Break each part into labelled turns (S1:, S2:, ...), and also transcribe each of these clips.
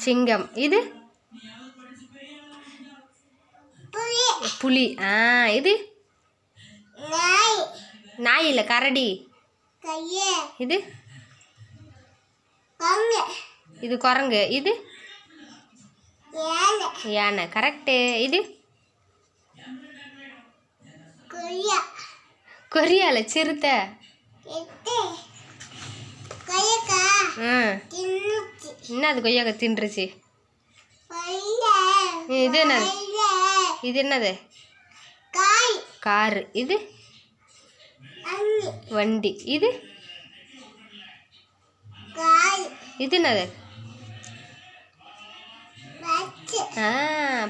S1: சிங்கம். இது புலி. இது நாய் இல்லை, கரடி. இது இது குரங்கு. இது யானை. கரெக்டு. இது கொரியால சிறுத்தை. என்னது கொய்யாக்கா தின்றுச்சு? இது என்னது? இது என்னது? காரு. இது வண்டி. இது இது என்னது?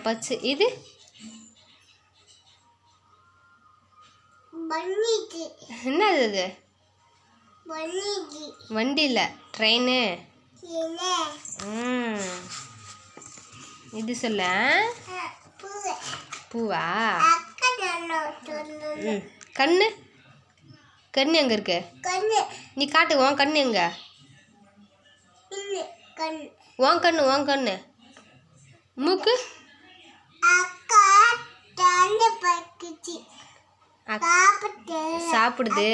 S1: பச்சு. இது என்னது? இது வண்டி இல்லை, ட்ரெயின். இது சொல்ல. பூவா? கண்ணு. கண்ணு எங்க இருக்கு? நீ காட்டு. உன் கண்ணு எங்க? உன் கண்ணு. உன் கண்ணு. மூக்கு. சாப்பிடுது.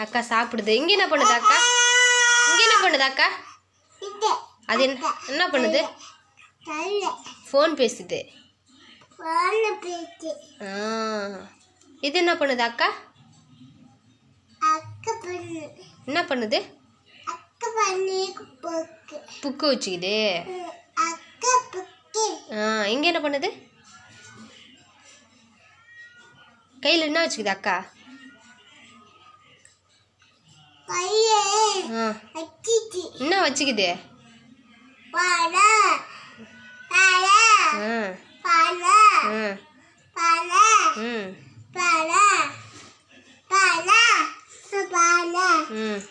S1: அக்கா சாப்பிடுது. இங்க என்ன பண்ணுது அக்கா? இங்க என்ன பண்ணுது அக்கா? அது என்ன பண்ணுது? ஃபோன் பேசுது. இது என்ன பண்ணுது அக்கா? என்ன பண்ணுது? புக்கு வச்சுக்குது. இங்க என்ன பண்ணுது? கையில் என்ன வச்சுக்குது அக்கா? என்ன வச்சுக்குது?